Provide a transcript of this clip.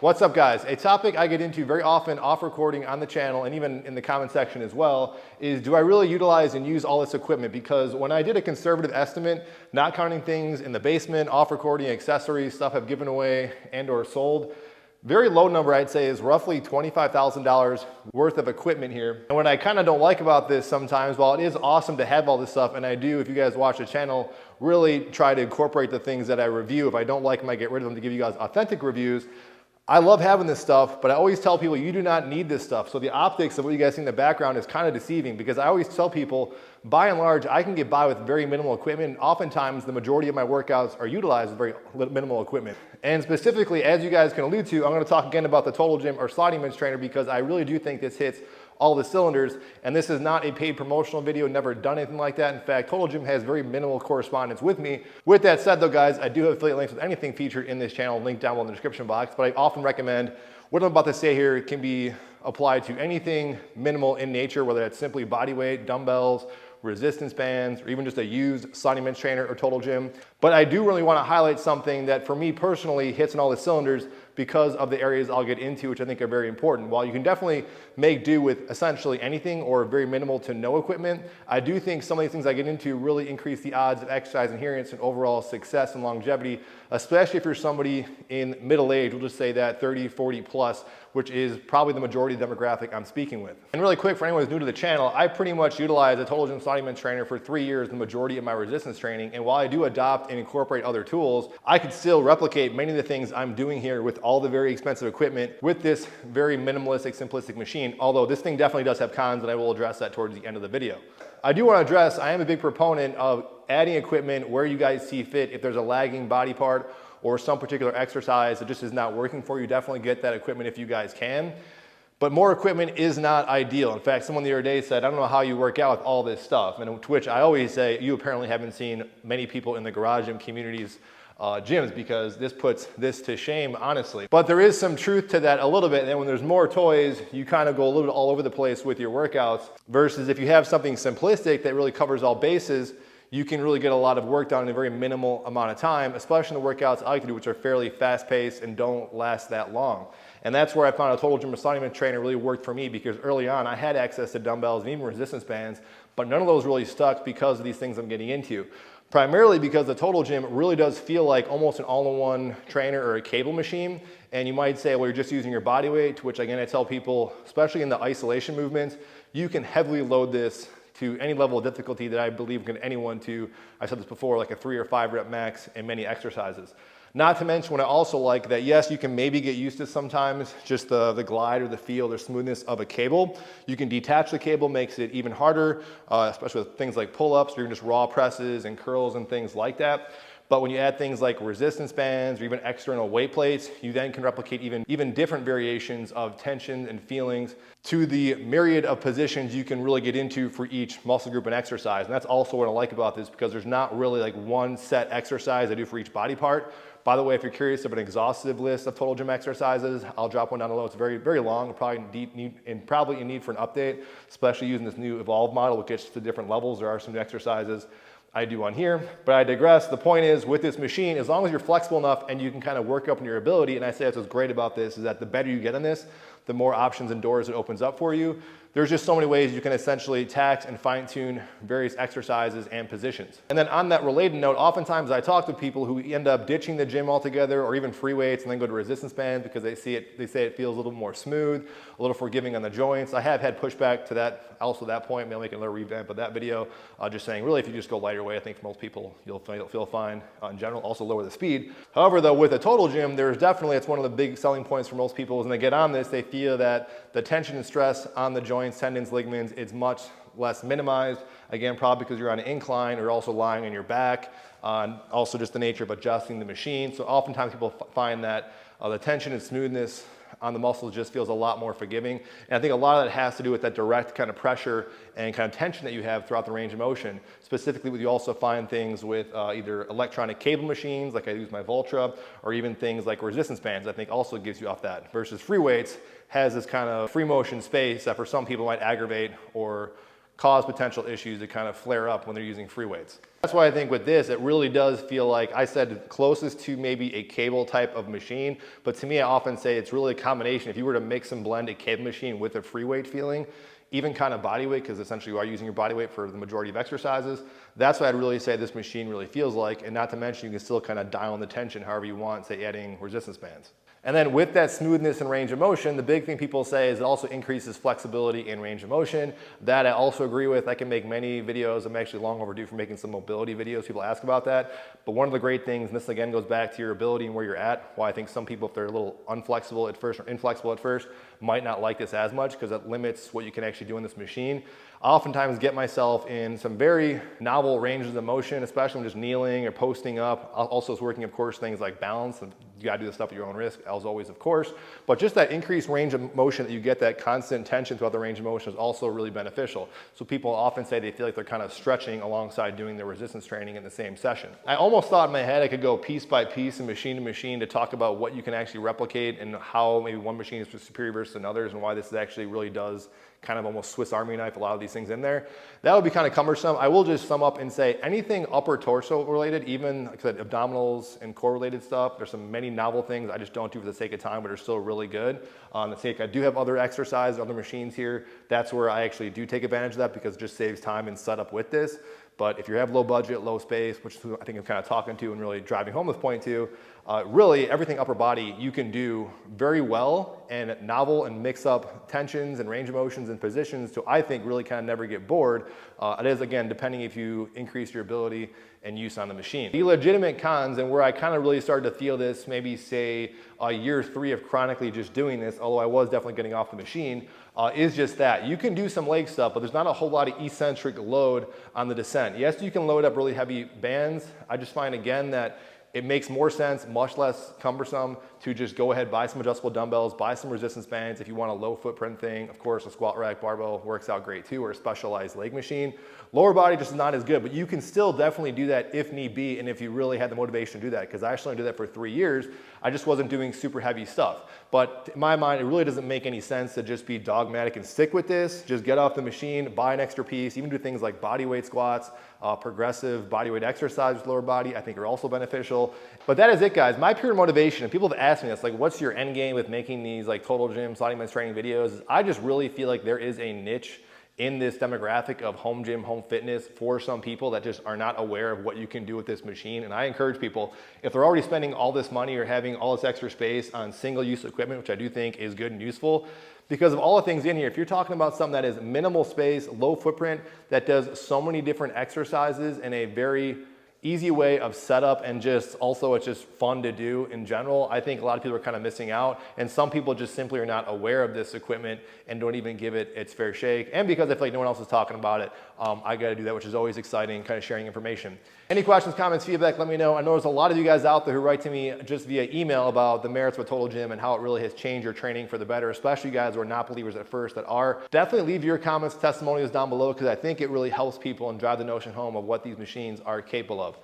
What's up guys? A topic I get into very often off recording on the channel and even in the comment section as well is, do I really utilize and use all this equipment? Because when I did a conservative estimate, not counting things in the basement, off recording, accessories, stuff I've given away and or sold, very low number I'd say is roughly $25,000 worth of equipment here. And what I kind of don't like about this sometimes, while it is awesome to have all this stuff, and I do, if you guys watch the channel, really try to incorporate the things that I review. If I don't like them, I get rid of them to give you guys authentic reviews. I love having this stuff, but I always tell people you do not need this stuff. So the optics of what you guys see in the background is kind of deceiving, because I always tell people, by and large, I can get by with very minimal equipment. And oftentimes, the majority of my workouts are utilized with very minimal equipment. And specifically, as you guys can allude to, I'm gonna talk again about the Total Gym or Sliding Bench Trainer, because I really do think this hits all the cylinders. And this is not a paid promotional video, never done anything like that. In fact, Total Gym has very minimal correspondence with me. With that said though, guys, I do have affiliate links with anything featured in this channel, linked down below in the description box. But I often recommend what I'm about to say here can be applied to anything minimal in nature, whether that's simply body weight, dumbbells, resistance bands, or even just a used Sliding Bench Trainer or Total Gym. But I do really want to highlight something that for me personally hits in all the cylinders because of the areas I'll get into, which I think are very important. While you can definitely make do with essentially anything or very minimal to no equipment, I do think some of these things I get into really increase the odds of exercise adherence and overall success and longevity, especially if you're somebody in middle age, we'll just say that 30, 40 plus, which is probably the majority of the demographic I'm speaking with. And really quick, for anyone who's new to the channel, I pretty much utilize a Total Gym Sliding Bench Trainer for 3 years, the majority of my resistance training. And while I do adopt and incorporate other tools, I can still replicate many of the things I'm doing here with all the very expensive equipment with this very minimalistic, simplistic machine. Although this thing definitely does have cons, and I will address that towards the end of the video. I do want to address, I am a big proponent of adding equipment where you guys see fit. If there's a lagging body part or some particular exercise that just is not working for you, definitely get that equipment if you guys can. But more equipment is not ideal. In fact, someone the other day said, I don't know how you work out with all this stuff. And to which I always say, you apparently haven't seen many people in the garage gym communities gyms, because this puts this to shame, honestly. But there is some truth to that a little bit. And then when there's more toys, you kind of go a little bit all over the place with your workouts, versus if you have something simplistic that really covers all bases, you can really get a lot of work done in a very minimal amount of time, especially in the workouts I like to do, which are fairly fast-paced and don't last that long. And that's where I found a Total Gym Sliding Bench Trainer really worked for me, because early on I had access to dumbbells and even resistance bands, but none of those really stuck because of these things I'm getting into. Primarily because the Total Gym really does feel like almost an all-in-one trainer or a cable machine. And you might say, well, you're just using your body weight, to which again I tell people, especially in the isolation movements, you can heavily load this to any level of difficulty that I believe can anyone to, I said this before, like a 3 or 5 rep max in many exercises. Not to mention what I also like, that yes, you can maybe get used to sometimes just the glide or the feel or smoothness of a cable. You can detach the cable, makes it even harder, especially with things like pull-ups or even just raw presses and curls and things like that. But when you add things like resistance bands or even external weight plates, you then can replicate even different variations of tension and feelings to the myriad of positions you can really get into for each muscle group and exercise. And that's also what I like about this, because there's not really like one set exercise I do for each body part. By the way, if you're curious of an exhaustive list of Total Gym exercises, I'll drop one down below. It's very, very long, probably in need for an update, especially using this new Evolve model, which gets to different levels. There are some new exercises I do on here, but I digress. The point is, with this machine, as long as you're flexible enough and you can kind of work up in your ability, and I say that's what's great about this, is that the better you get on this, the more options and doors it opens up for you. There's just so many ways you can essentially tax and fine tune various exercises and positions. And then on that related note, oftentimes I talk to people who end up ditching the gym altogether, or even free weights, and then go to resistance bands because they say it feels a little more smooth, a little forgiving on the joints. I have had pushback to that, also at that point. Maybe I'll make another revamp of that video, just saying really if you just go lighter weight, I think for most people you'll feel fine in general. Also lower the speed. However though, with a Total Gym, there's definitely, it's one of the big selling points for most people, is when they get on this, they feel that the tension and stress on the joints, tendons, ligaments is much less minimized. Again, probably because you're on an incline or also lying on your back. Also just the nature of adjusting the machine. So oftentimes people find that the tension and smoothness on the muscles just feels a lot more forgiving. And I think a lot of that has to do with that direct kind of pressure and kind of tension that you have throughout the range of motion. Specifically, you also find things with either electronic cable machines, like I use my Voltra, or even things like resistance bands, I think also gives you off that, versus free weights has this kind of free motion space that for some people might aggravate or cause potential issues to kind of flare up when they're using free weights. That's why I think with this, it really does feel like, I said closest to maybe a cable type of machine, but to me, I often say it's really a combination. If you were to mix and blend a cable machine with a free weight feeling, even kind of body weight, because essentially you are using your body weight for the majority of exercises, that's what I'd really say this machine really feels like. And not to mention, you can still kind of dial in the tension however you want, say adding resistance bands. And then with that smoothness and range of motion, the big thing people say is it also increases flexibility and range of motion. That I also agree with. I can make many videos. I'm actually long overdue for making some mobility videos. People ask about that. But one of the great things, and this again goes back to your ability and where you're at, why I think some people, if they're a little unflexible at first or inflexible at first, might not like this as much because it limits what you can actually do in this machine. I oftentimes get myself in some very novel ranges of motion, especially when just kneeling or posting up. Also it's working, of course, things like balance. And you gotta do this stuff at your own risk, as always, of course. But just that increased range of motion that you get, that constant tension throughout the range of motion, is also really beneficial. So people often say they feel like they're kind of stretching alongside doing their resistance training in the same session. I almost thought in my head I could go piece by piece and machine to machine to talk about what you can actually replicate and how maybe one machine is superior versus another's and why this actually really does kind of almost Swiss Army knife a lot of these things in there. That would be kind of cumbersome. I will just sum up and say anything upper torso related, even like I said, abdominals and core related stuff, there's some many novel things I just don't do for the sake of time, but are still really good. On the sake, I do have other exercises, other machines here. That's where I actually do take advantage of that because it just saves time and setup with this. But if you have low budget, low space, which is who I think I'm kind of talking to and really driving home this point to, really everything upper body you can do very well and novel and mix up tensions and range of motions and positions to, I think, really kind of never get bored. It is, again, depending if you increase your ability and use on the machine. The legitimate cons, and where I kind of really started to feel this maybe say year 3 of chronically just doing this, although I was definitely getting off the machine, is just that. You can do some leg stuff, but there's not a whole lot of eccentric load on the descent. Yes, you can load up really heavy bands. I just find, again, that it makes more sense, much less cumbersome, to just go ahead, buy some adjustable dumbbells, buy some resistance bands if you want a low footprint thing. Of course, a squat rack barbell works out great too, or a specialized leg machine. Lower body just is not as good, but you can still definitely do that if need be and if you really had the motivation to do that, because I actually did that for 3 years. I just wasn't doing super heavy stuff. But in my mind, it really doesn't make any sense to just be dogmatic and stick with this. Just get off the machine, buy an extra piece, even do things like body weight squats, progressive body weight exercise with lower body, I think are also beneficial. But that is it, guys. My pure motivation, and people have asked me this, like, what's your end game with making these like total gym, sliding men's training videos? I just really feel like there is a niche in this demographic of home gym, home fitness for some people that just are not aware of what you can do with this machine. And I encourage people, if they're already spending all this money or having all this extra space on single-use equipment, which I do think is good and useful, because of all the things in here, if you're talking about something that is minimal space, low footprint, that does so many different exercises in a very easy way of setup, and just also it's just fun to do in general, I think a lot of people are kind of missing out, and some people just simply are not aware of this equipment and don't even give it its fair shake. And because I feel like no one else is talking about it, I got to do that, which is always exciting, kind of sharing information. Any questions, comments, feedback, let me know. I know there's a lot of you guys out there who write to me just via email about the merits of a total gym and how it really has changed your training for the better, especially you guys who are not believers at first that are. Definitely leave your comments, testimonials down below, because I think it really helps people and drive the notion home of what these machines are capable of.